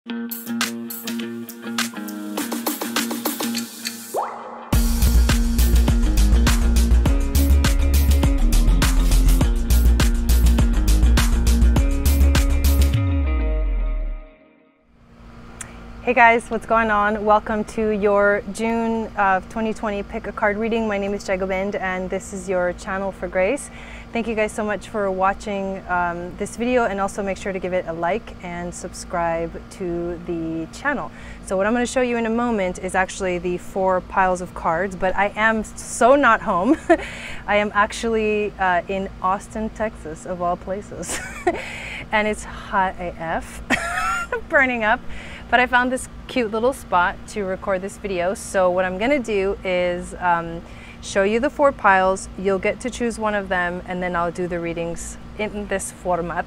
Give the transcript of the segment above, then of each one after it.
Hey guys, what's going on? Welcome to your June of 2020 pick a card reading. My name is Jagobind and this is your channel for grace. Thank you guys so much for watching this video, and also make sure to give it a like and subscribe to the channel. So what I'm going to show you in a moment is actually the 4 piles of cards, but I am so not home. I am actually in Austin, Texas, of all places. And it's hot AF, burning up. But I found this cute little spot to record this video. So what I'm gonna do is show you the 4 piles. You'll get to choose one of them, and then I'll do the readings in this format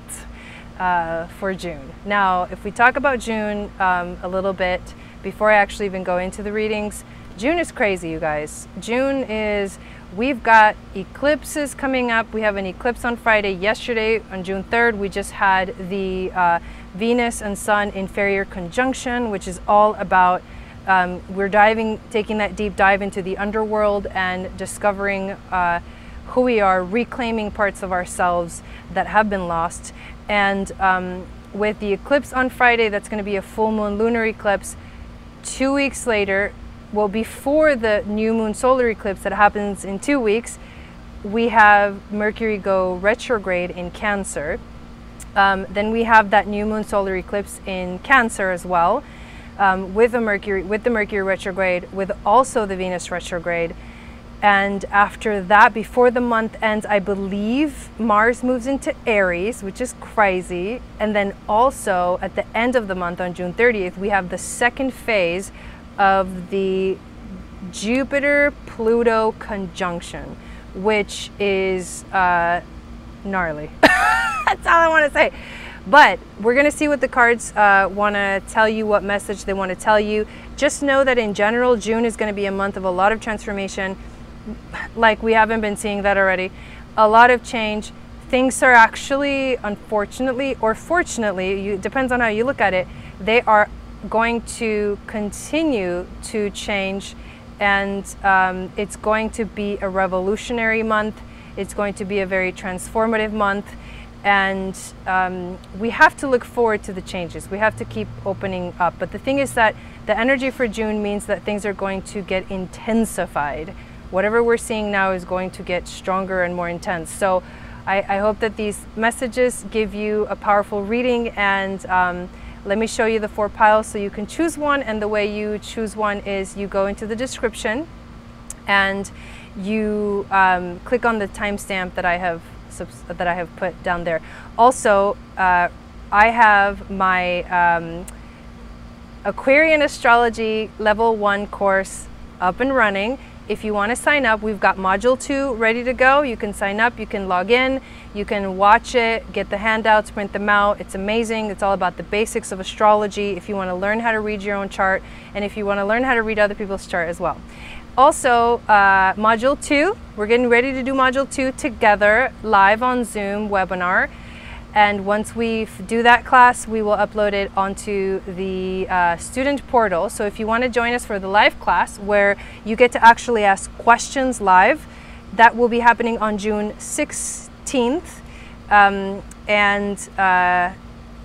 for June. Now, if we talk about June a little bit, before I actually even go into the readings, June is crazy, you guys. June is, we've got eclipses coming up. We have an eclipse on Friday. Yesterday, on June 3rd, we just had the Venus and Sun inferior conjunction, which is all about we're taking that deep dive into the underworld and discovering who we are, reclaiming parts of ourselves that have been lost. And with the eclipse on Friday, that's going to be a full moon lunar eclipse. 2 weeks later, well, before the new moon solar eclipse that happens in 2 weeks, we have Mercury go retrograde in Cancer. Then we have that new moon solar eclipse in Cancer as well, with the Mercury retrograde, with also the Venus retrograde. And after that, before the month ends, I believe Mars moves into Aries, which is crazy. And then also at the end of the month, on June 30th, we have the second phase of the Jupiter-Pluto conjunction, which is gnarly. That's all I want to say. But we're going to see what the cards want to tell you, what message they want to tell you. Just know that in general, June is going to be a month of a lot of transformation. Like, we haven't been seeing that already. A lot of change. Things are actually, unfortunately or fortunately, it depends on how you look at it, they are going to continue to change. And it's going to be a revolutionary month. It's going to be a very transformative month. And we have to look forward to the changes. We have to keep opening up. But the thing is that the energy for June means that things are going to get intensified. Whatever we're seeing now is going to get stronger and more intense. So I hope that these messages give you a powerful reading. And let me show you the 4 piles so you can choose one. And the way you choose one is you go into the description and you click on the timestamp that I have put down there. Also, I have my Aquarian astrology level 1 course up and running. If you want to sign up, we've got module 2 ready to go. You can sign up, you can log in, you can watch it, get the handouts, print them out. It's amazing. It's all about the basics of astrology if you want to learn how to read your own chart, and if you want to learn how to read other people's chart as well. Also, module 2, we're getting ready to do module 2 together, live on Zoom webinar. And once we do that class, we will upload it onto the student portal. So if you want to join us for the live class, where you get to actually ask questions live, that will be happening on June 16th.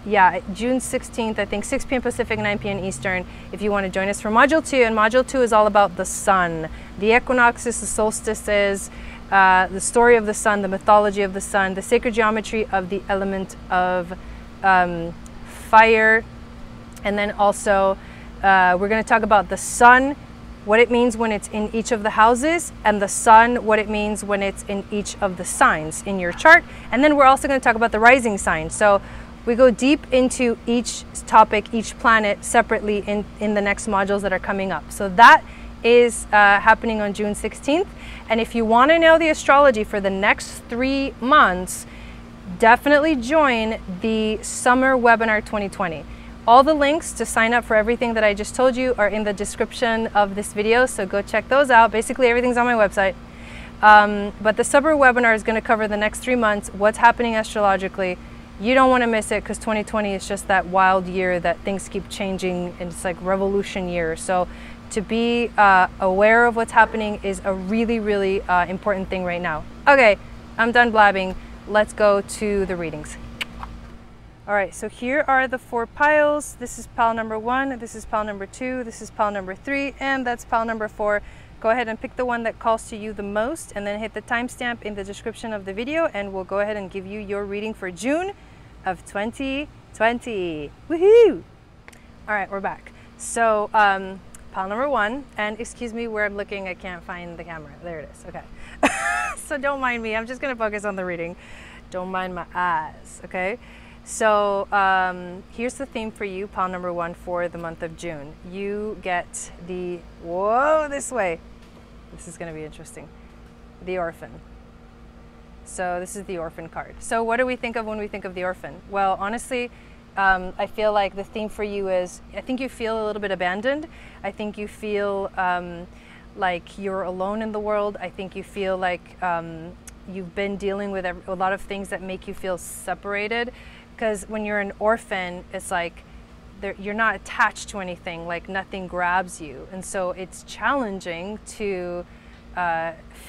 Yeah, June 16th, I think 6 p.m. Pacific, 9 p.m. Eastern, if you want to join us for Module 2. And Module 2 is all about the sun, the equinoxes, the solstices, the story of the sun, the mythology of the sun, the sacred geometry of the element of fire. And then also, we're going to talk about the sun, what it means when it's in each of the houses, and the sun, what it means when it's in each of the signs in your chart. And then we're also going to talk about the rising sign. So we go deep into each topic, each planet separately in the next modules that are coming up. So that is happening on June 16th. And if you want to know the astrology for the next 3 months, definitely join the Summer Webinar 2020. All the links to sign up for everything that I just told you are in the description of this video, so go check those out. Basically, everything's on my website. But the Summer Webinar is going to cover the next 3 months, what's happening astrologically, You don't want to miss it because 2020 is just that wild year that things keep changing and it's like revolution year. So to be aware of what's happening is a really, really important thing right now. Okay, I'm done blabbing. Let's go to the readings. All right, so here are the 4 piles. This is pile number 1, this is pile number 2, this is pile number 3, and that's pile number 4. Go ahead and pick the one that calls to you the most and then hit the timestamp in the description of the video and we'll go ahead and give you your reading for June of 2020. Woohoo! All right, we're back. So pile number 1, and excuse me where I'm looking, I can't find the camera. There it is, okay. So don't mind me, I'm just gonna focus on the reading. Don't mind my eyes, okay? So here's the theme for you, pile number 1 for the month of June. You get the, whoa, this way. This is going to be interesting. The Orphan. So this is the Orphan card. So what do we think of when we think of the Orphan? Well, honestly, I feel like the theme for you is, I think you feel a little bit abandoned. I think you feel like you're alone in the world. I think you feel like you've been dealing with a lot of things that make you feel separated. Because when you're an orphan, it's like you're not attached to anything, like nothing grabs you. And so it's challenging to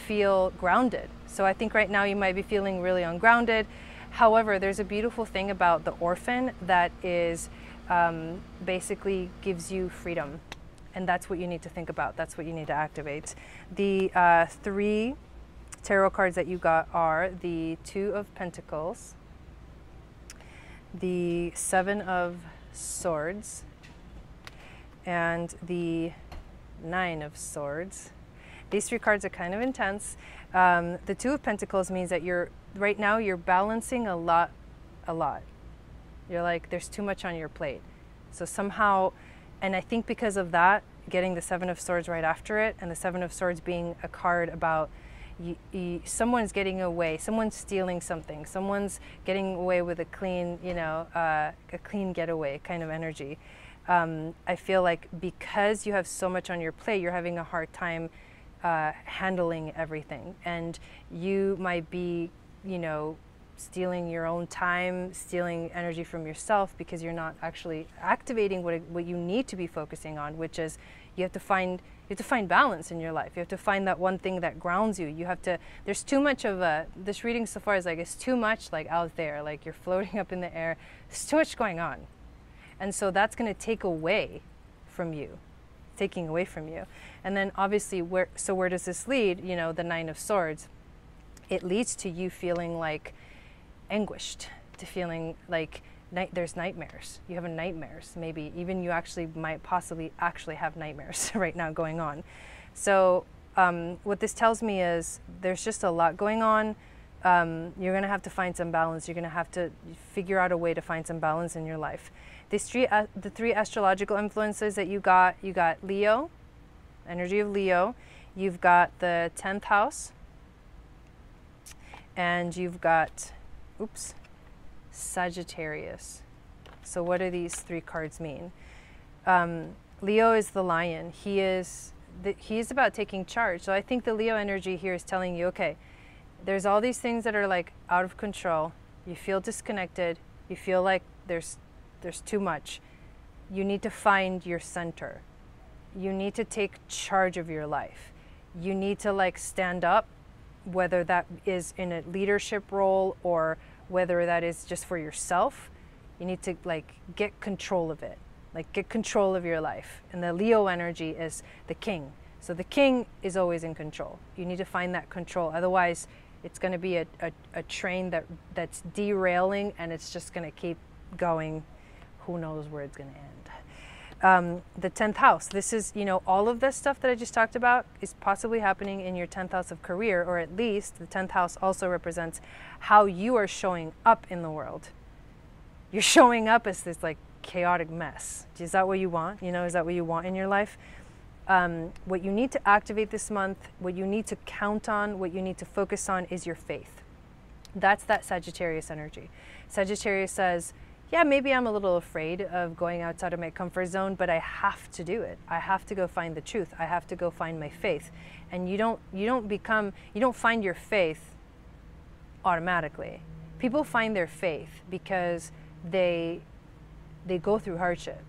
feel grounded. So I think right now you might be feeling really ungrounded. However, there's a beautiful thing about the Orphan that is basically gives you freedom. And that's what you need to think about. That's what you need to activate. The 3 tarot cards that you got are the 2 of Pentacles, the 7 of Swords, and the 9 of Swords. These 3 cards are kind of intense. The 2 of Pentacles means that right now you're balancing a lot. You're like, there's too much on your plate. So somehow, and I think because of that, getting the 7 of Swords right after it, and the 7 of Swords being a card about someone's getting away, someone's stealing something, someone's getting away with a clean, a clean getaway kind of energy. I feel like because you have so much on your plate, you're having a hard time handling everything. And you might be, stealing your own time, stealing energy from yourself because you're not actually activating what you need to be focusing on, which is you have to find balance in your life. You have to find that one thing that grounds you. There's too much of this reading so far is like, it's too much like out there, like you're floating up in the air. There's too much going on. And so that's going to take away from you, taking away from you. And then obviously, where does this lead? The 9 of Swords. It leads to you feeling like anguished, to feeling like there's nightmares. You have nightmares. Maybe even you might possibly have nightmares right now going on. So what this tells me is there's just a lot going on. You're going to have to find some balance. You're going to have to figure out a way to find some balance in your life. The 3 astrological influences that you got Leo, energy of Leo. You've got the 10th house. And you've got, Sagittarius. So what do these 3 cards mean? Leo is the lion. He is about taking charge. So I think the Leo energy here is telling you, okay, there's all these things that are like out of control. You feel disconnected. You feel like there's too much. You need to find your center. You need to take charge of your life. You need to stand up, whether that is in a leadership role or whether that is just for yourself. You need to get control of it, get control of your life. And the Leo energy is the king. So the king is always in control. You need to find that control. Otherwise, it's going to be a train that's derailing, and it's just going to keep going. Who knows where it's going to end. The 10th house, this is, all of this stuff that I just talked about is possibly happening in your 10th house of career, or at least the 10th house also represents how you are showing up in the world. You're showing up as this chaotic mess. Is that what you want? Is that what you want in your life? What you need to activate this month, what you need to count on, what you need to focus on is your faith. That's that Sagittarius energy. Sagittarius says, yeah, maybe I'm a little afraid of going outside of my comfort zone, but I have to do it. I have to go find the truth. I have to go find my faith. And you don't find your faith automatically. People find their faith because they go through hardship.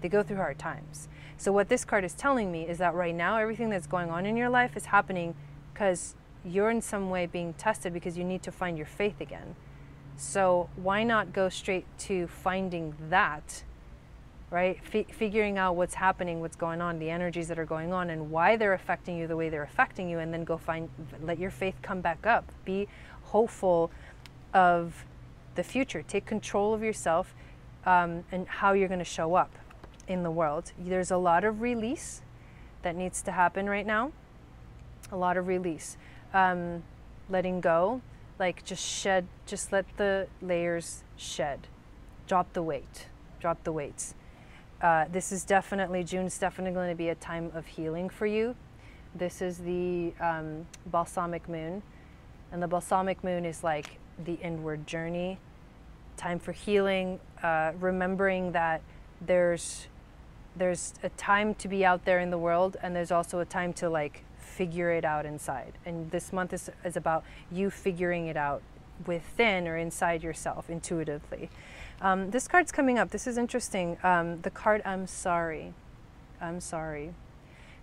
They go through hard times. So what this card is telling me is that right now, everything that's going on in your life is happening because you're in some way being tested, because you need to find your faith again. So why not go straight to finding that, right? Figuring out what's happening, what's going on, the energies that are going on, and why they're affecting you the way they're affecting you, and then go let your faith come back up. Be hopeful of the future. Take control of yourself and how you're going to show up in the world. There's a lot of release that needs to happen right now. A lot of release. Letting go. Like just let the layers shed. Drop the weight. Drop the weights. This is definitely, June's definitely going to be a time of healing for you. This is the balsamic moon. And the balsamic moon is like the inward journey. Time for healing. Remembering that there's a time to be out there in the world, and there's also a time to like figure it out inside. And this month is about you figuring it out within or inside yourself intuitively. This card's coming up. This is interesting. The card I'm sorry. I'm sorry.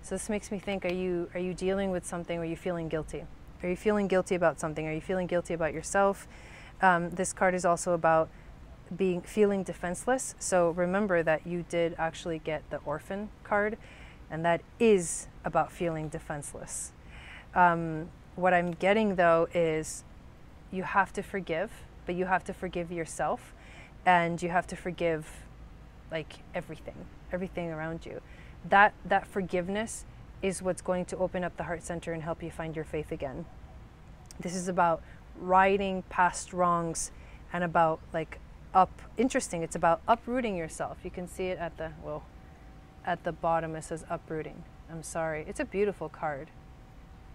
So this makes me think, are you dealing with something? Or are you feeling guilty? Are you feeling guilty about something? Are you feeling guilty about yourself? This card is also about feeling defenseless. So remember that you did actually get the orphan card, and that is about feeling defenseless. What I'm getting though is you have to forgive, but you have to forgive yourself, and you have to forgive like everything around you. That forgiveness is what's going to open up the heart center and help you find your faith again. This is about righting past wrongs and about like it's about uprooting yourself. You can see it at the bottom. It says uprooting. I'm sorry. It's a beautiful card.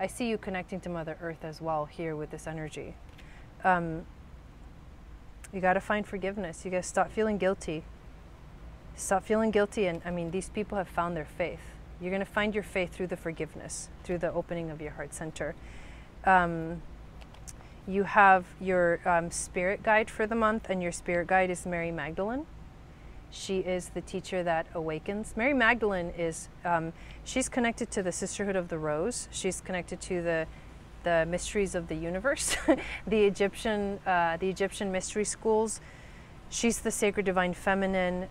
I see you connecting to Mother Earth as well here with this energy. You got to find forgiveness. You got to stop feeling guilty. Stop feeling guilty. And I mean, these people have found their faith. You're going to find your faith through the forgiveness, through the opening of your heart center. You have your spirit guide for the month, and your spirit guide is Mary Magdalene. She is the teacher that awakens. Mary Magdalene is, she's connected to the Sisterhood of the Rose. She's connected to the mysteries of the universe, the Egyptian mystery schools. She's the sacred divine feminine.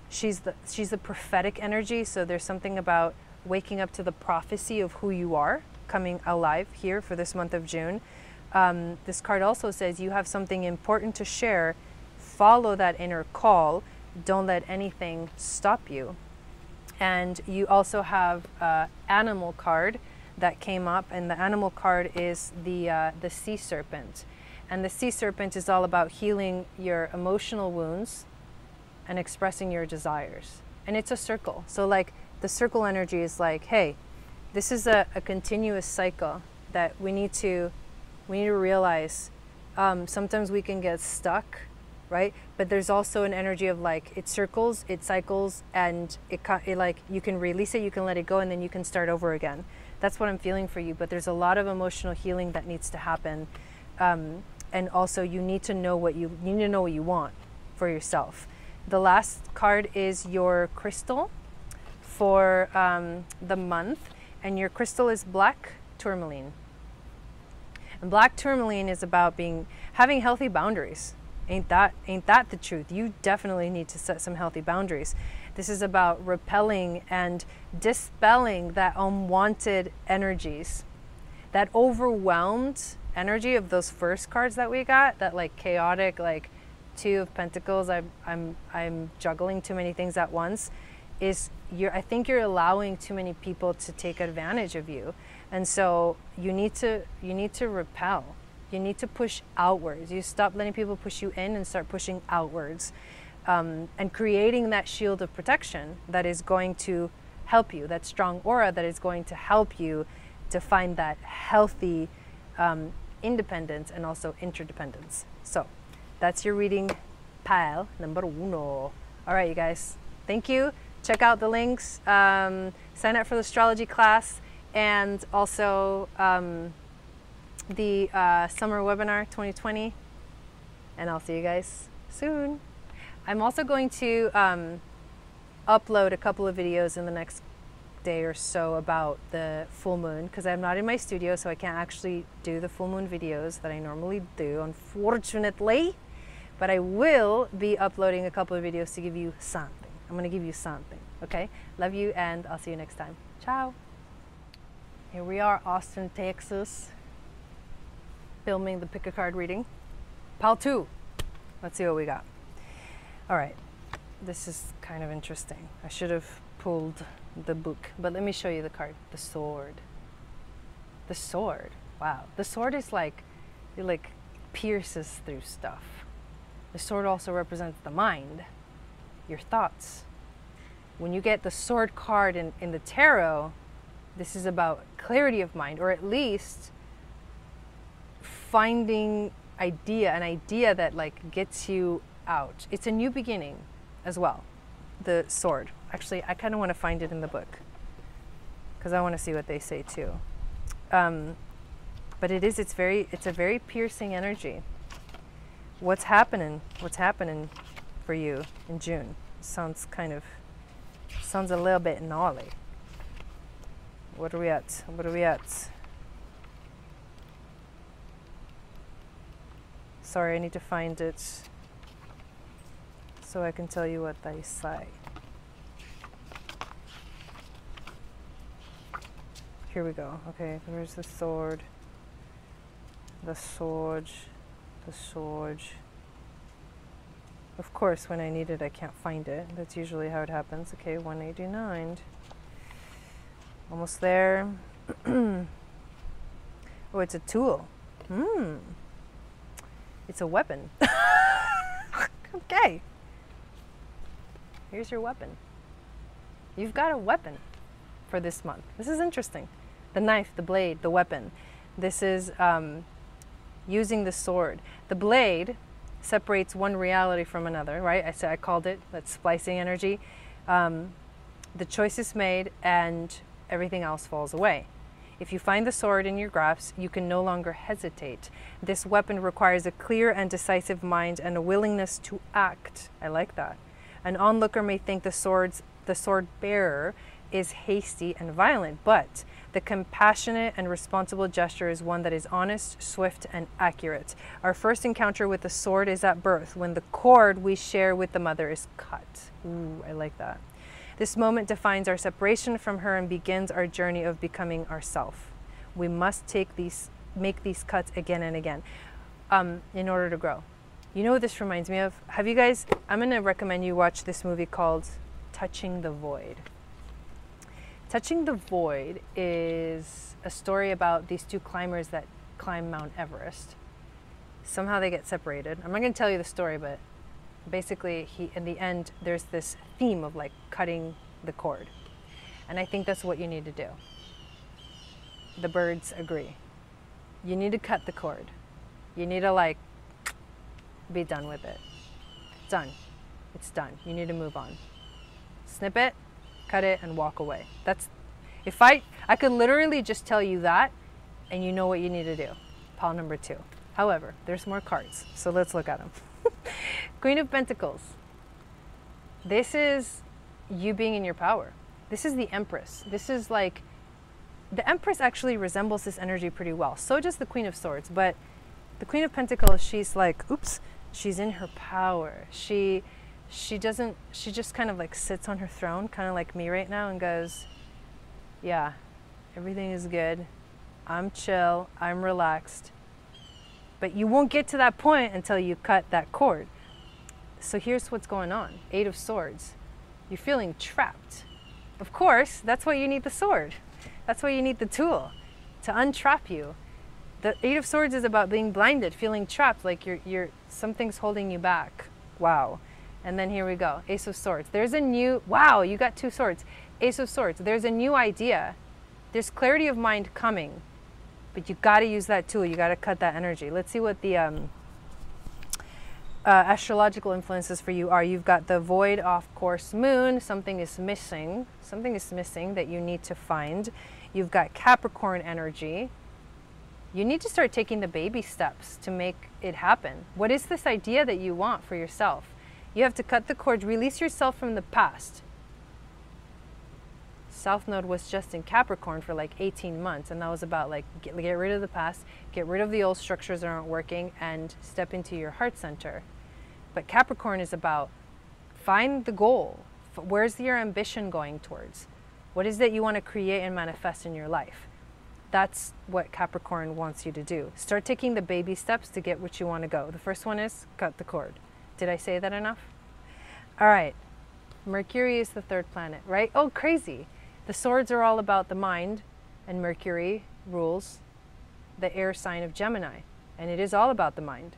She's the prophetic energy. So there's something about waking up to the prophecy of who you are coming alive here for this month of June. This card also says you have something important to share. Follow that inner call. Don't let anything stop you. And you also have an animal card that came up, and the animal card is the sea serpent. And the sea serpent is all about healing your emotional wounds and expressing your desires. And it's a circle. So like the circle energy is like, hey, this is a continuous cycle that we need to realize. Sometimes we can get stuck, right? But there's also an energy of like, it circles, it cycles, and it like, you can release it, you can let it go, and then you can start over again. That's what I'm feeling for you. But there's a lot of emotional healing that needs to happen. And also you need to know what you want for yourself. The last card is your crystal for the month, and your crystal is black tourmaline. And black tourmaline is about having healthy boundaries. Ain't that the truth? You definitely need to set some healthy boundaries. This is about repelling and dispelling that unwanted energies, that overwhelmed energy of those first cards that we got, that like chaotic, like Two of Pentacles, I'm juggling too many things at once. I think you're allowing too many people to take advantage of you. And so you need to repel. You need to push outwards. You stop letting people push you in and start pushing outwards, and creating that shield of protection that is going to help you, that strong aura that is going to help you to find that healthy independence and also interdependence. So that's your reading pile number uno. All right, you guys, thank you. Check out the links, sign up for the astrology class, and also the summer webinar 2020. and I'll see you guys soon. I'm also going to upload a couple of videos in the next day or so about the full moon, because I'm not in my studio, so I can't actually do the full moon videos that I normally do, unfortunately. But I will be uploading a couple of videos to give you something. I'm going to give you something, okay? Love you, and I'll see you next time. Ciao. Here we are, Austin, Texas, filming the pick a card reading. Pile 2. Let's see what we got. All right. This is kind of interesting. I should have pulled the book, but let me show you the card. The sword. The sword. Wow. The sword is like, it like pierces through stuff. The sword also represents the mind, your thoughts. When you get the sword card in the tarot, this is about clarity of mind, or at least finding an idea that like gets you out. It's a new beginning as well. The sword. Actually, I kind of want to find it in the book because I want to see what they say too. But it's a very piercing energy. What's happening for you in June? Sounds a little bit gnarly. What are we at? Sorry, I need to find it so I can tell you what they say. Here we go. Okay, where's the sword? The sword. Of course, when I need it, I can't find it. That's usually how it happens. Okay, 189. Almost there. Oh, it's a tool. It's a weapon. Okay. Here's your weapon. You've got a weapon for this month. This is interesting. The knife, the blade, the weapon. This is using the sword. The blade separates one reality from another, right? I called it, that's splicing energy. The choice is made and everything else falls away. If you find the sword in your grasp, you can no longer hesitate. This weapon requires a clear and decisive mind and a willingness to act. I like that. An onlooker may think the sword bearer is hasty and violent, but the compassionate and responsible gesture is one that is honest, swift, and accurate. Our first encounter with the sword is at birth, when the cord we share with the mother is cut. Ooh, I like that. This moment defines our separation from her and begins our journey of becoming ourself. We must make these cuts again and again in order to grow. You know what this reminds me of? I'm going to recommend you watch this movie called Touching the Void. Touching the Void is a story about these two climbers that climb Mount Everest. Somehow they get separated. I'm not going to tell you the story, but basically in the end, there's this theme of like cutting the cord. And I think that's what you need to do. The birds agree. You need to cut the cord. You need to like be done with it. Done. It's done. You need to move on. Snip it, cut it, and walk away. If I could literally just tell you that and you know what you need to do. Pile number 2. However, there's more cards, so let's look at them. Queen of Pentacles. This is you being in your power. This is the Empress. This is like, the Empress actually resembles this energy pretty well. So does the Queen of Swords, but the Queen of Pentacles, she's like, oops, she's in her power. She just kind of like sits on her throne, kind of like me right now, and goes, yeah, everything is good. I'm chill, I'm relaxed. But you won't get to that point until you cut that cord. So here's what's going on. 8 of Swords. You're feeling trapped. Of course, that's why you need the sword. That's why you need the tool to untrap you. The 8 of Swords is about being blinded, feeling trapped, like something's holding you back. Wow. And then here we go. Ace of Swords. There's a new, wow, you got 2 swords. Ace of Swords. There's a new idea. There's clarity of mind coming. But you got to use that tool. You got to cut that energy. Let's see what the astrological influences for you are. You've got the void, off course moon. Something is missing. Something is missing that you need to find. You've got Capricorn energy. You need to start taking the baby steps to make it happen. What is this idea that you want for yourself? You have to cut the cord, release yourself from the past. South Node was just in Capricorn for like 18 months, and that was about like get rid of the past, get rid of the old structures that aren't working, and step into your heart center. But Capricorn is about find the goal. Where's your ambition going towards? What is it you want to create and manifest in your life? That's what Capricorn wants you to do. Start taking the baby steps to get what you want to go. The first one is cut the cord. Did I say that enough? All right. Mercury is the third planet, right? Oh, crazy. The swords are all about the mind, and Mercury rules the air sign of Gemini, and it is all about the mind.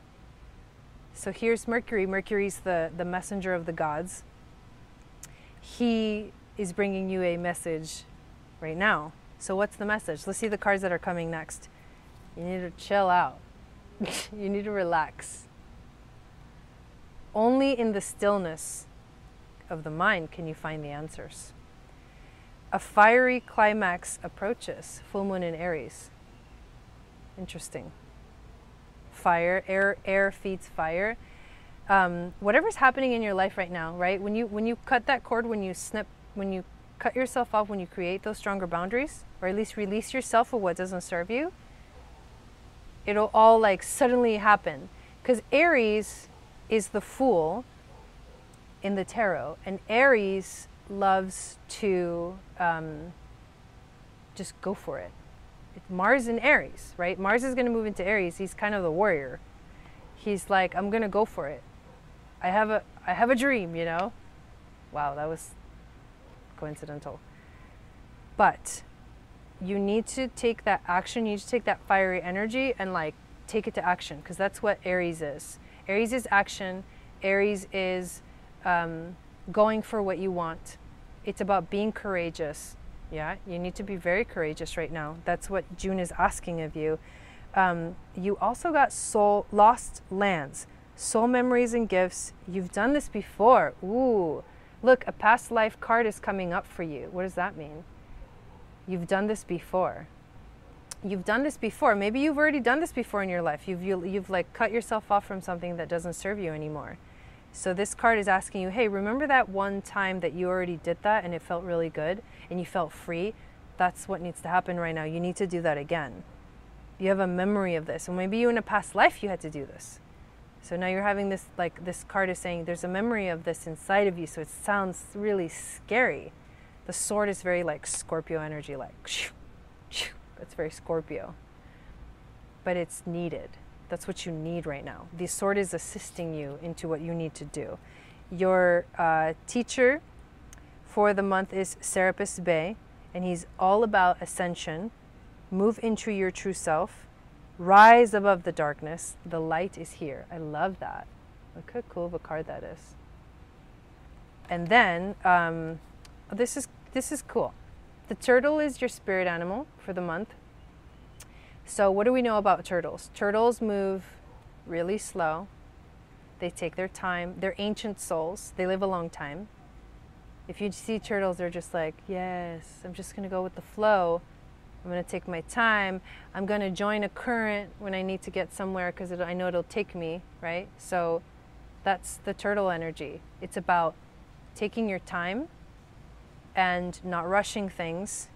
So here's Mercury. Mercury's the messenger of the gods. He is bringing you a message right now. So what's the message? Let's see the cards that are coming next. You need to chill out. You need to relax. Only in the stillness of the mind can you find the answers. A fiery climax approaches. Full moon in Aries. Interesting. Fire, air feeds fire. Whatever's happening in your life right now, right? When you cut that cord, when you cut yourself off, when you create those stronger boundaries, or at least release yourself of what doesn't serve you, it'll all like suddenly happen. Because Aries is the Fool in the tarot, and Aries loves to just go for it. It's Mars in Aries, right? Mars is going to move into Aries. He's kind of the warrior. He's like, I'm going to go for it. I have a dream, you know? Wow, that was coincidental. But you need to take that action. You need to take that fiery energy and like take it to action, because that's what Aries is. Aries is action. Aries is going for what you want. It's about being courageous. Yeah, you need to be very courageous right now. That's what June is asking of you. You also got lost lands, soul memories and gifts. You've done this before. Ooh, look, a past life card is coming up for you. What does that mean? You've done this before. You've done this before. Maybe you've already done this before in your life. You've like cut yourself off from something that doesn't serve you anymore. So this card is asking you, hey, remember that one time that you already did that and it felt really good and you felt free? That's what needs to happen right now. You need to do that again. You have a memory of this. And maybe you in a past life you had to do this. So now you're having this, like this card is saying there's a memory of this inside of you. So it sounds really scary. The sword is very like Scorpio energy, like it's very Scorpio. But it's needed. That's what you need right now. The sword is assisting you into what you need to do. Your teacher for the month is Serapis Bey, and he's all about ascension. Move into your true self. Rise above the darkness. The light is here. I love that. Look how cool of a card that is. And then, this is cool. The turtle is your spirit animal for the month. So what do we know about turtles? Turtles move really slow. They take their time. They're ancient souls. They live a long time. If you see turtles, they're just like, yes, I'm just going to go with the flow. I'm going to take my time. I'm going to join a current when I need to get somewhere because I know it'll take me, right? So that's the turtle energy. It's about taking your time and not rushing things,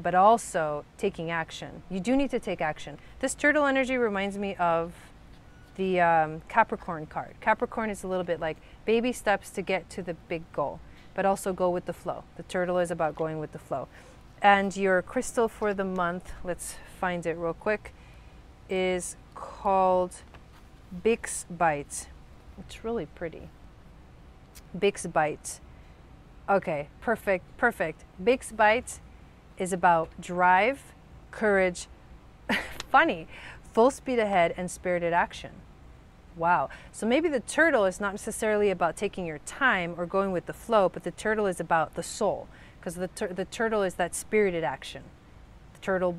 but also taking action. You do need to take action. This turtle energy reminds me of the Capricorn card. Capricorn is a little bit like baby steps to get to the big goal, but also go with the flow. The turtle is about going with the flow. And your crystal for the month, let's find it real quick, is called Bix Bite. It's really pretty. Bix Bite. Okay, perfect. Bix Bite is about drive, courage, funny, full speed ahead, and spirited action. Wow. So maybe the turtle is not necessarily about taking your time or going with the flow, but the turtle is about the soul, because the turtle is that spirited action. The turtle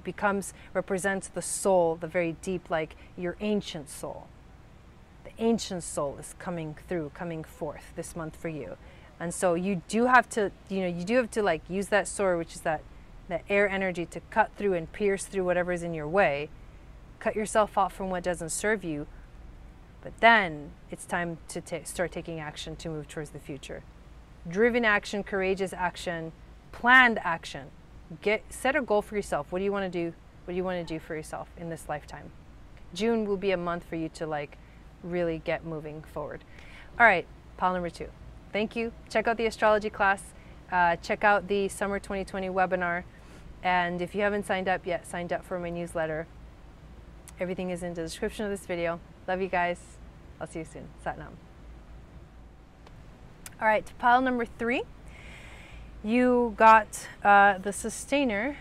represents the soul, the very deep, like your ancient soul. The ancient soul is coming forth this month for you. And so you do have to, like use that sword, which is that air energy, to cut through and pierce through whatever is in your way cut yourself off from what doesn't serve you, but then it's time to start taking action to move towards the future. Driven action, courageous action, planned action. Set a goal for yourself. What do you want to do? What do you want to do for yourself in this lifetime? June will be a month for you to like really get moving forward. All right, pile number 2. Thank you. Check out the astrology class. Check out the summer 2020 webinar. And if you haven't signed up yet, signed up for my newsletter. Everything is in the description of this video. Love you guys. I'll see you soon. Satnam. All right, pile number 3. You got the sustainer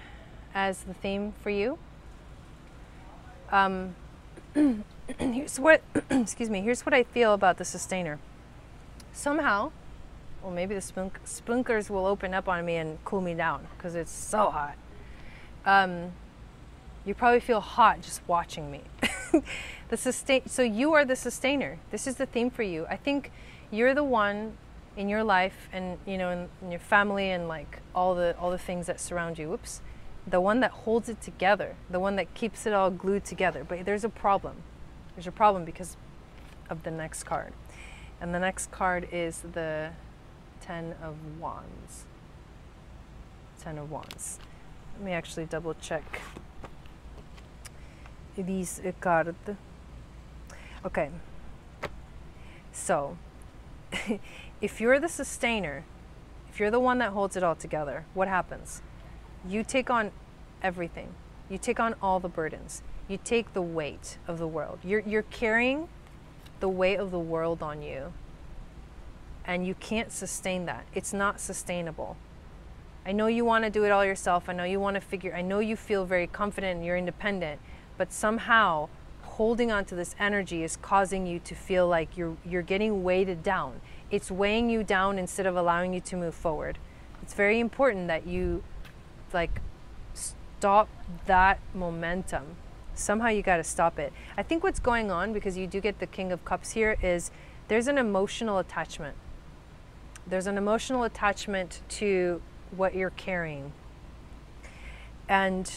as the theme for you. Here's what, excuse me, here's what I feel about the sustainer. Somehow, well, maybe the sprinklers will open up on me and cool me down because it's so hot. You probably feel hot just watching me. So you are the sustainer. This is the theme for you. I think you're the one in your life and, you know, in your family and like all the things that surround you. Whoops. The one that holds it together, the one that keeps it all glued together. But there's a problem. There's a problem because of the next card. And the next card is the 10 of Wands. 10 of Wands. Let me actually double check these cards. Okay. So, if you're the sustainer, if you're the one that holds it all together, what happens? You take on everything. You take on all the burdens. You take the weight of the world. You're carrying the weight of the world on you. And you can't sustain that. It's not sustainable. I know you want to do it all yourself. I know you want to I know you feel very confident and you're independent, but somehow holding on to this energy is causing you to feel like you're getting weighted down. It's weighing you down instead of allowing you to move forward. It's very important that you like stop that momentum. Somehow you got to stop it. I think what's going on, because you do get the King of Cups here, is there's an emotional attachment. There's an emotional attachment to what you're carrying. And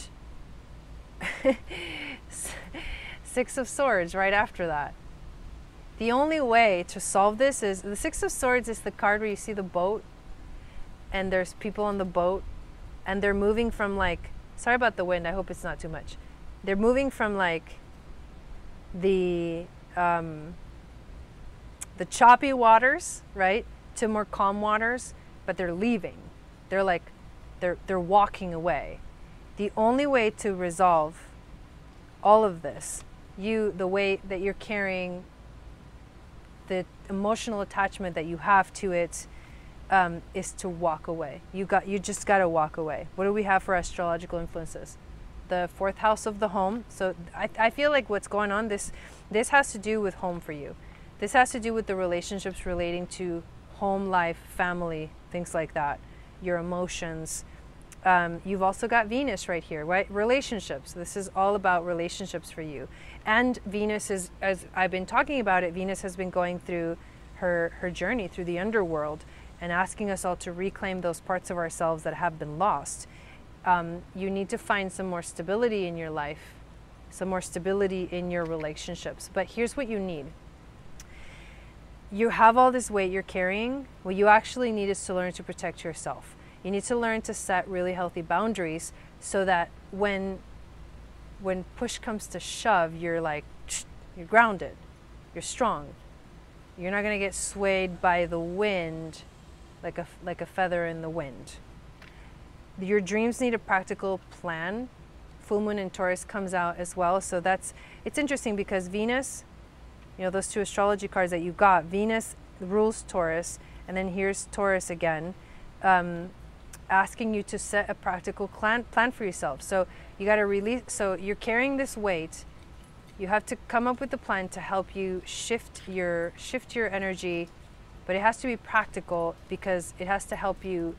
6 of Swords right after that. The only way to solve this is, the 6 of Swords is the card where you see the boat and there's people on the boat and they're moving from like, sorry about the wind, I hope it's not too much. They're moving from like the choppy waters, right, to more calm waters, but they're leaving. They're like, they're walking away. The only way to resolve all of this, the way that you're carrying, the emotional attachment that you have to it, is to walk away. You just got to walk away. What do we have for astrological influences? The 4th house of the home. So I feel like what's going on, this has to do with home for you. This has to do with the relationships relating to home life, family, things like that, your emotions. You've also got Venus right here, right? Relationships. This is all about relationships for you. And Venus is, as I've been talking about it, Venus has been going through her journey through the underworld and asking us all to reclaim those parts of ourselves that have been lost. You need to find some more stability in your life, some more stability in your relationships. But here's what you need. You have all this weight you're carrying. What you actually need is to learn to protect yourself. You need to learn to set really healthy boundaries so that when push comes to shove, you're like, you're grounded, you're strong. You're not going to get swayed by the wind like a feather in the wind. Your dreams need a practical plan. Full moon in Taurus comes out as well. So it's interesting because Venus, you know, those 2 astrology cards that you got, Venus rules Taurus, and then here's Taurus again, asking you to set a practical plan for yourself. So you got to release, so you're carrying this weight. You have to come up with a plan to help you shift your energy, but it has to be practical because it has to help you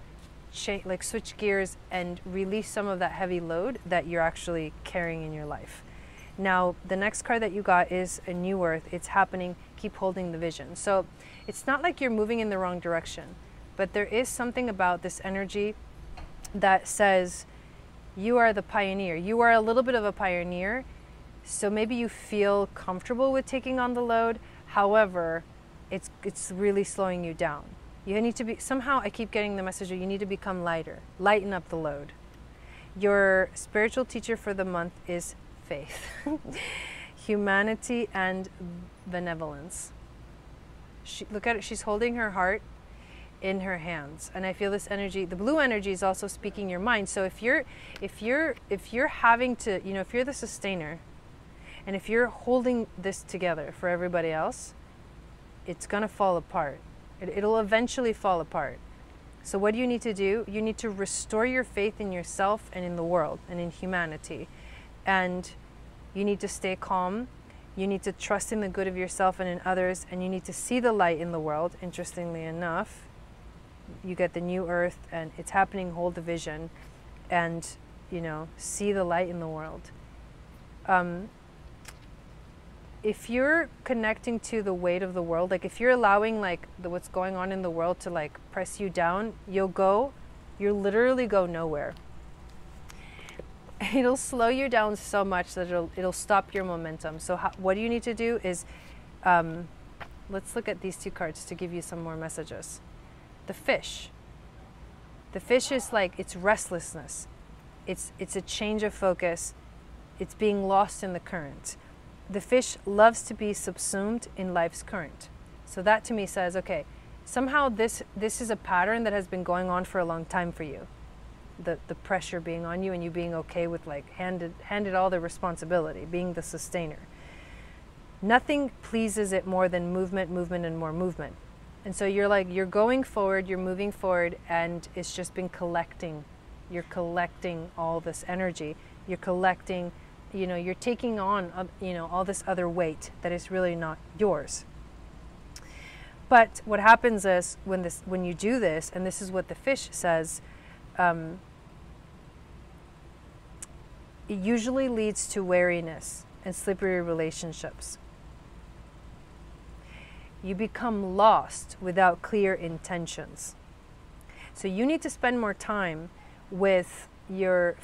switch gears and release some of that heavy load that you're actually carrying in your life. Now, the next card that you got is a New Earth. It's happening. Keep holding the vision. So it's not like you're moving in the wrong direction, but there is something about this energy that says you are the pioneer. You are a little bit of a pioneer, So maybe you feel comfortable with taking on the load. However, it's really slowing you down. You need to be, somehow I keep getting the message that you need to become lighter, lighten up the load. Your spiritual teacher for the month is faith, humanity, and benevolence. Look at it, she's holding her heart in her hands, and I feel this energy. The blue energy is also speaking your mind. So if you're having to, you know, if you're the sustainer, and if you're holding this together for everybody else, it's gonna fall apart. It'll eventually fall apart. So what do you need to do? You need to restore your faith in yourself and in the world and in humanity. And you need to stay calm. You need to trust in the good of yourself and in others, and you need to see the light in the world. Interestingly enough, you get the new earth, and it's happening, hold the vision, and, you know, see the light in the world. If you're connecting to the weight of the world, like if you're allowing like what's going on in the world to like press you down, you'll literally go nowhere. It'll slow you down so much that it'll stop your momentum. So what you need to do is, let's look at these two cards to give you some more messages. The fish. The fish is like, it's restlessness. It's a change of focus. It's being lost in the current. The fish loves to be subsumed in life's current. So that to me says, okay, somehow this is a pattern that has been going on for a long time for you. The pressure being on you and you being okay with like handed all the responsibility, being the sustainer. Nothing pleases it more than movement, and more movement. And so you're going forward, you're moving forward, and it's just been collecting. You're collecting all this energy. You're collecting, you know, you're taking on, you know, all this other weight that is really not yours. But what happens is when you do this, and this is what the fish says, it usually leads to wariness and slippery relationships. You become lost without clear intentions. So you need to spend more time with your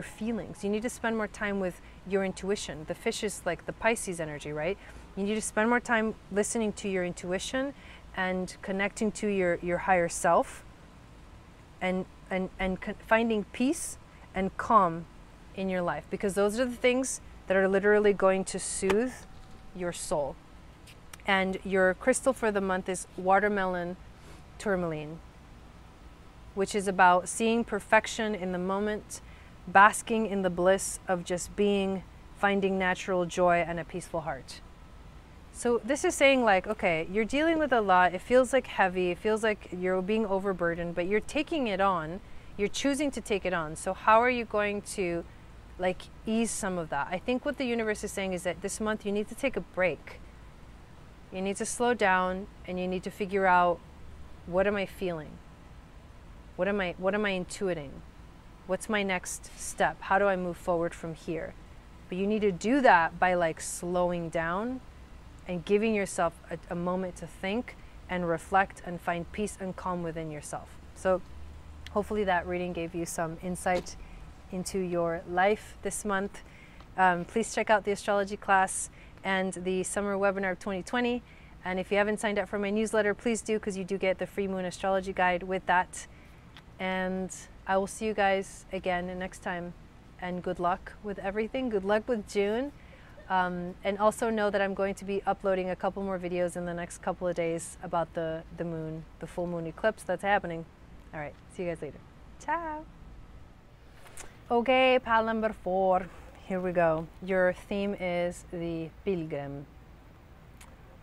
feelings. You need to spend more time with your intuition. The fish is like the Pisces energy, right? You need to spend more time listening to your intuition and connecting to your higher self, and finding peace and calm in your life, because those are the things that are literally going to soothe your soul. And your crystal for the month is watermelon tourmaline, which is about seeing perfection in the moment, basking in the bliss of just being, finding natural joy and a peaceful heart. So this is saying like, okay, you're dealing with a lot. It feels like heavy. It feels like you're being overburdened, but you're taking it on. You're choosing to take it on. So how are you going to like ease some of that? I think what the universe is saying is that this month you need to take a break. You need to slow down, and you need to figure out, what am I feeling? What am I intuiting? What's my next step? How do I move forward from here? But you need to do that by like slowing down and giving yourself a moment to think and reflect and find peace and calm within yourself. So hopefully that reading gave you some insight into your life this month. Please check out the astrology class and the summer webinar of 2020. And if you haven't signed up for my newsletter, please do, because you do get the free moon astrology guide with that. And I will see you guys again next time. And good luck with everything. Good luck with June. And also know that I'm going to be uploading a couple more videos in the next couple of days about the moon, the full moon eclipse that's happening. All right, see you guys later. Ciao. Okay, pile number 4. Here we go. Your theme is the pilgrim.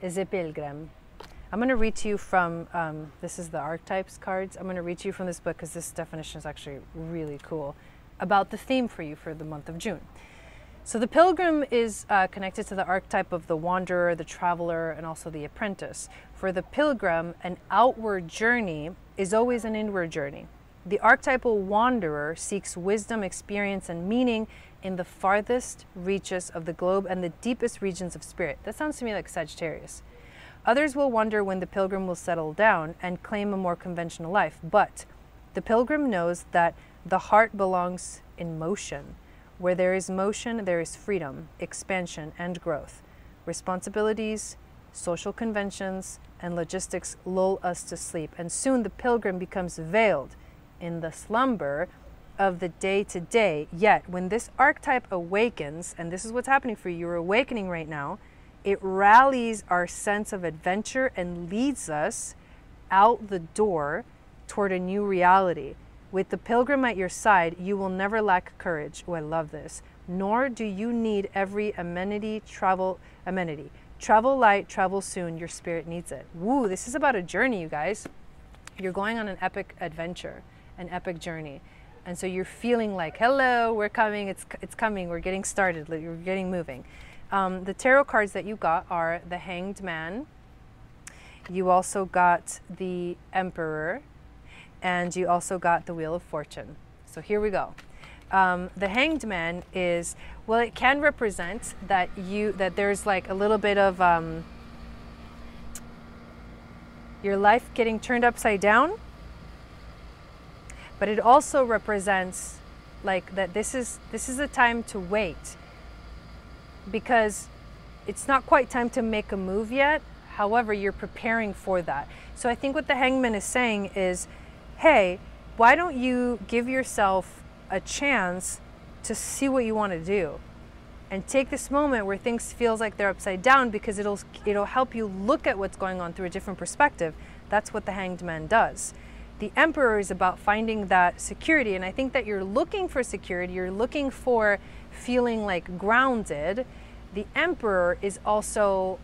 Is a pilgrim. I'm going to read to you from, this is the archetypes cards. I'm going to read to you from this book, because this definition is actually really cool, about the theme for you for the month of June. So the pilgrim is connected to the archetype of the wanderer, the traveler, and also the apprentice. For the pilgrim, an outward journey is always an inward journey. The archetypal wanderer seeks wisdom, experience, and meaning in the farthest reaches of the globe and the deepest regions of spirit. That sounds to me like Sagittarius. Others will wonder when the pilgrim will settle down and claim a more conventional life, but the pilgrim knows that the heart belongs in motion, Where there is motion, there is freedom, expansion, and growth. Responsibilities, social conventions, and logistics lull us to sleep, and soon the pilgrim becomes veiled in the slumber of the day-to-day. Yet, when this archetype awakens, and this is what's happening for you, you're awakening right now, it rallies our sense of adventure and leads us out the door toward a new reality. With the pilgrim at your side, you will never lack courage. Oh, I love this. Nor do you need every amenity. Travel light, travel soon. Your spirit needs it. Woo, this is about a journey, you guys. You're going on an epic adventure, an epic journey. And so you're feeling like, hello, we're coming, it's coming, we're getting started, we're getting moving. The tarot cards that you got are the Hanged Man. You also got the Emperor. And you also got the Wheel of Fortune. So here we go. The Hanged Man is, well, it can represent that there's like a little bit of your life getting turned upside down. But it also represents like that this is a time to wait, because it's not quite time to make a move yet. However, you're preparing for that. So I think what the Hangman is saying is, hey, why don't you give yourself a chance to see what you want to do, and take this moment where things feels like they're upside down, because it'll help you look at what's going on through a different perspective. That's what the Hanged Man does. The Emperor is about finding that security, and I think that you're looking for security, you're looking for feeling like grounded. The Emperor is also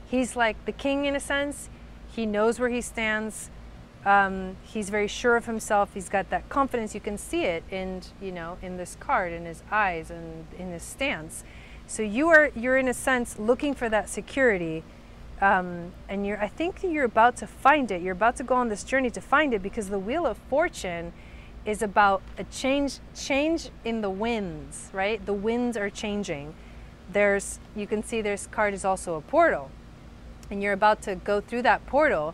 he's like the king in a sense. He knows where he stands. He's very sure of himself. He's got that confidence. You can see it in, you know, in this card, in his eyes and in his stance. So you're in a sense looking for that security, and I think you're about to find it. You're about to go on this journey to find it, because the Wheel of Fortune is about a change in the winds, right? The winds are changing. You can see this card is also a portal, and you're about to go through that portal.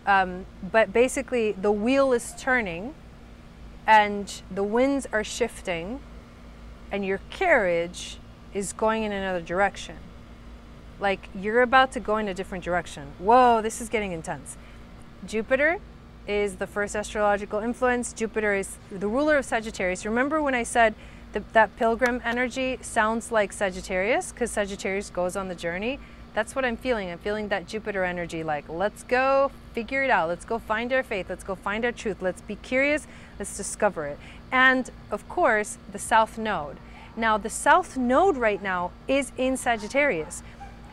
But basically the wheel is turning and the winds are shifting and your carriage is going in another direction. Like you're about to go in a different direction. Whoa, this is getting intense. Jupiter is the first astrological influence. Jupiter is the ruler of Sagittarius. Remember when I said that pilgrim energy sounds like Sagittarius, because Sagittarius goes on the journey? That's what I'm feeling. I'm feeling that Jupiter energy, like, let's go figure it out. Let's go find our faith. Let's go find our truth. Let's be curious. Let's discover it. And of course, the South Node. Now, the South Node right now is in Sagittarius.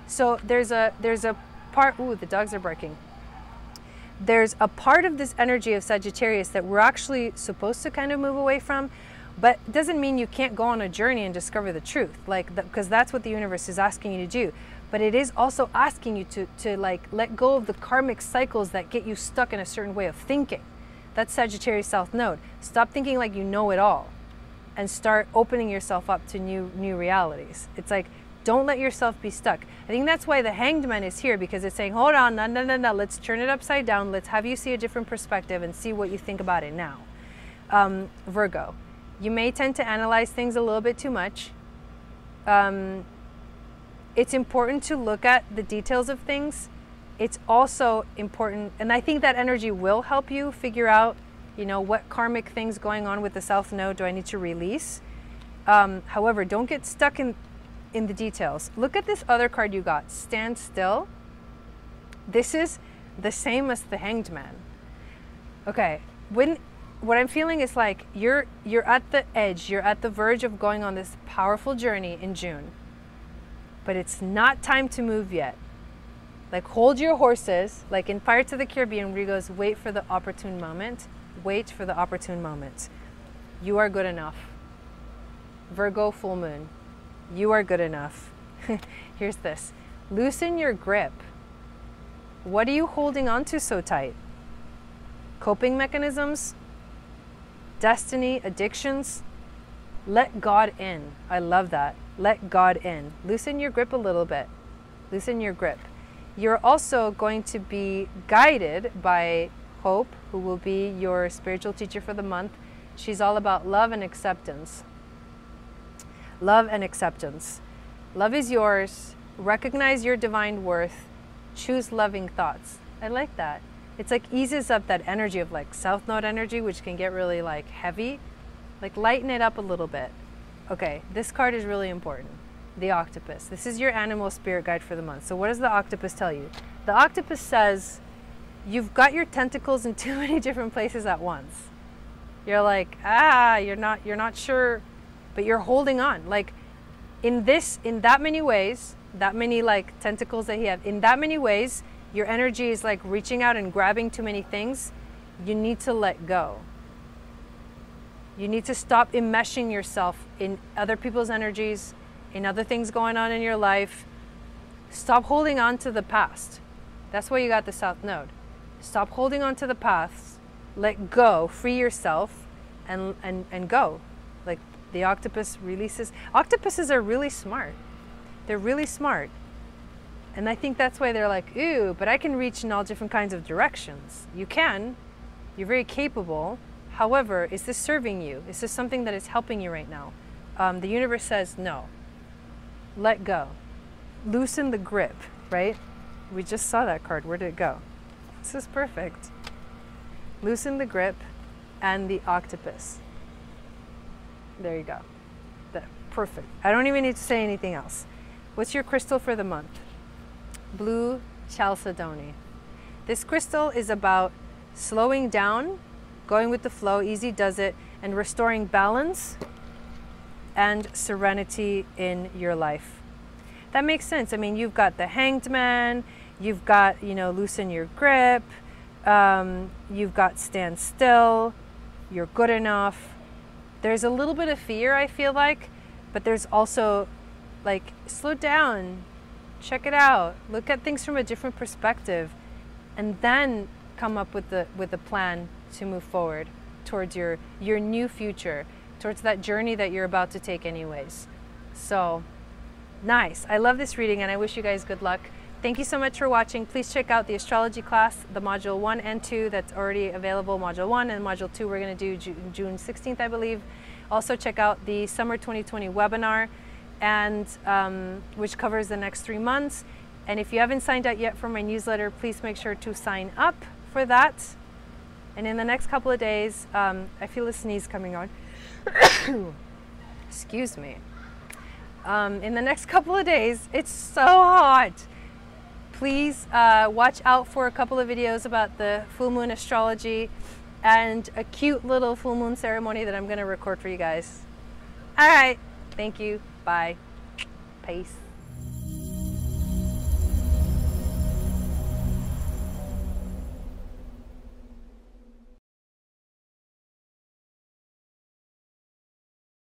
So there's a part, ooh, the dogs are barking. There's a part of this energy of Sagittarius that we're actually supposed to kind of move away from, but it doesn't mean you can't go on a journey and discover the truth, because that's what the universe is asking you to do. But it is also asking you to like let go of the karmic cycles that get you stuck in a certain way of thinking. That's Sagittarius South Node. Stop thinking like you know it all, and start opening yourself up to new realities. It's like, don't let yourself be stuck. I think that's why the Hanged Man is here, because it's saying, hold on, no, let's turn it upside down. Let's have you see a different perspective and see what you think about it now. Virgo, you may tend to analyze things a little bit too much. It's important to look at the details of things. It's also important, and I think that energy will help you figure out, you know, what karmic things going on with the South Node do I need to release. However, don't get stuck in the details. Look at this other card you got, Stand Still. This is the same as the Hanged Man. Okay, what I'm feeling is like you're at the edge, you're at the verge of going on this powerful journey in June. But it's not time to move yet. Like, hold your horses, like in Pirates of the Caribbean, where he goes, wait for the opportune moment. Wait for the opportune moment. You are good enough. Virgo full moon. You are good enough. Here's this. Loosen your grip. What are you holding on to so tight? Coping mechanisms? Destiny? Addictions? Let God in. I love that. Let God in. Loosen your grip a little bit. Loosen your grip. You're also going to be guided by Hope, who will be your spiritual teacher for the month. She's all about love and acceptance. Love and acceptance. Love is yours. Recognize your divine worth. Choose loving thoughts. I like that. It's like eases up that energy of like South Node energy, which can get really like heavy. Like lighten it up a little bit. Okay, this card is really important. The octopus. This is your animal spirit guide for the month. So what does the octopus tell you? The octopus says, you've got your tentacles in too many different places at once. You're like, you're not sure, but you're holding on. Like in that many ways, that many like tentacles that you have, in that many ways, your energy is like reaching out and grabbing too many things. You need to let go. You need to stop enmeshing yourself in other people's energies, in other things going on in your life. Stop holding on to the past. That's why you got the South Node. Stop holding on to the past. Let go. Free yourself and go. Like the octopus releases. Octopuses are really smart. They're really smart. And I think that's why they're like, ooh, but I can reach in all different kinds of directions. You can. You're very capable. However, is this serving you? Is this something that is helping you right now? The universe says no. Let go. Loosen the grip, right? We just saw that card. Where did it go? This is perfect. Loosen the grip and the octopus. There you go. Perfect. I don't even need to say anything else. What's your crystal for the month? Blue chalcedony. This crystal is about slowing down, going with the flow, easy does it, and restoring balance and serenity in your life. That makes sense. I mean, you've got the Hanged Man, you've got, loosen your grip, you've got stand still, you're good enough. There's a little bit of fear, I feel like, but there's also like, slow down, check it out, look at things from a different perspective, and then come up with a plan to move forward towards your new future, towards that journey that you're about to take anyways. So nice. I love this reading and I wish you guys good luck. Thank you so much for watching. Please check out the astrology class, the module 1 and 2 that's already available. Module 1 and module 2 we're going to do June 16th, I believe. Also check out the summer 2020 webinar, and which covers the next 3 months. And if you haven't signed up yet for my newsletter, please make sure to sign up for that. And in the next couple of days, I feel a sneeze coming on. Excuse me. In the next couple of days, it's so hot. Please watch out for a couple of videos about the full moon astrology and a cute little full moon ceremony that I'm going to record for you guys. All right. Thank you. Bye. Peace.